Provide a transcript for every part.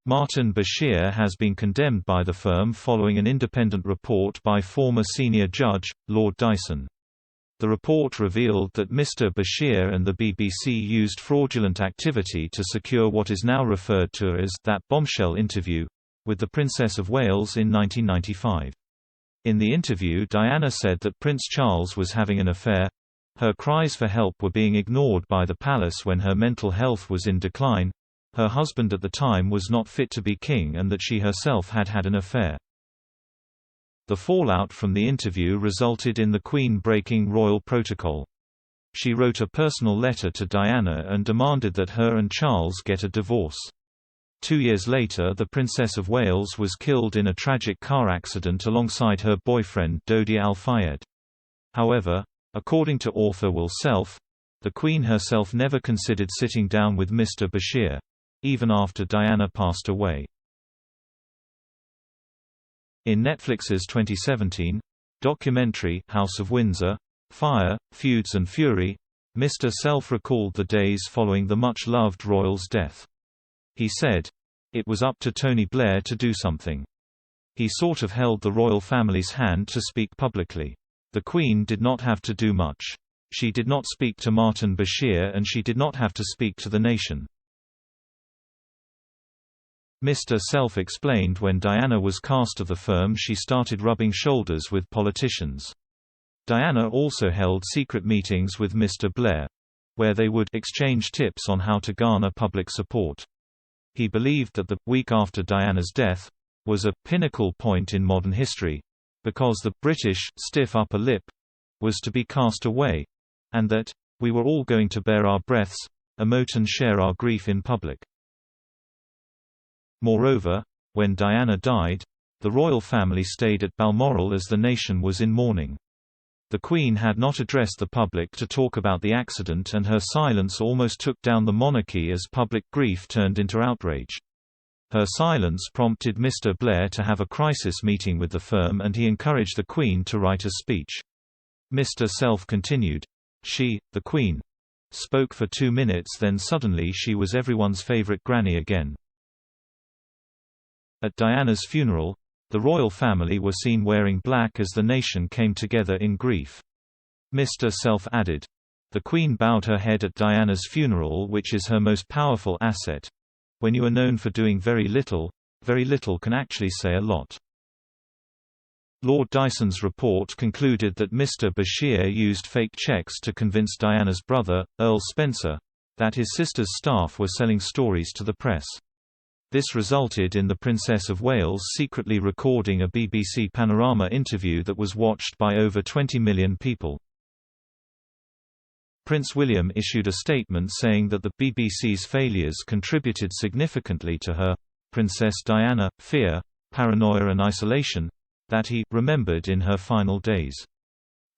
Martin Bashir has been condemned by the firm following an independent report by former senior judge, Lord Dyson. The report revealed that Mr. Bashir and the BBC used fraudulent activity to secure what is now referred to as that bombshell interview with the Princess of Wales in 1995. In the interview, Diana said that Prince Charles was having an affair. Her cries for help were being ignored by the palace when her mental health was in decline. Her husband at the time was not fit to be king, and that she herself had had an affair. The fallout from the interview resulted in the Queen breaking royal protocol. She wrote a personal letter to Diana and demanded that her and Charles get a divorce. 2 years later, the Princess of Wales was killed in a tragic car accident alongside her boyfriend Dodi Al-Fayed. However, according to author Will Self, the Queen herself never considered sitting down with Mr. Bashir, even after Diana passed away. In Netflix's 2017 documentary House of Windsor: Fire, Feuds and Fury, Mr. Self recalled the days following the much-loved royal's death. He said, "It was up to Tony Blair to do something. He sort of held the royal family's hand to speak publicly. The Queen did not have to do much. She did not speak to Martin Bashir and she did not have to speak to the nation." Mr. Self explained when Diana was cast of the firm, she started rubbing shoulders with politicians. Diana also held secret meetings with Mr. Blair, where they would exchange tips on how to garner public support. He believed that the week after Diana's death was a pinnacle point in modern history, because the British stiff upper lip was to be cast away, and that we were all going to bear our breaths, emote and share our grief in public. Moreover, when Diana died, the royal family stayed at Balmoral as the nation was in mourning. The Queen had not addressed the public to talk about the accident, and her silence almost took down the monarchy as public grief turned into outrage. Her silence prompted Mr. Blair to have a crisis meeting with the firm, and he encouraged the Queen to write a speech. Mr. Self continued, "She, the Queen, spoke for 2 minutes, then suddenly she was everyone's favorite granny again." At Diana's funeral, the royal family were seen wearing black as the nation came together in grief. Mr. Self added, "The Queen bowed her head at Diana's funeral, which is her most powerful asset. When you are known for doing very little can actually say a lot." Lord Dyson's report concluded that Mr. Bashir used fake checks to convince Diana's brother, Earl Spencer, that his sister's staff were selling stories to the press. This resulted in the Princess of Wales secretly recording a BBC Panorama interview that was watched by over 20 million people. Prince William issued a statement saying that the BBC's failures contributed significantly to her, Princess Diana, fear, paranoia and isolation, that he remembered in her final days.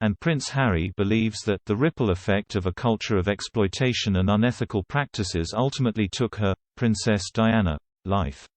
And Prince Harry believes that the ripple effect of a culture of exploitation and unethical practices ultimately took her, Princess Diana, life.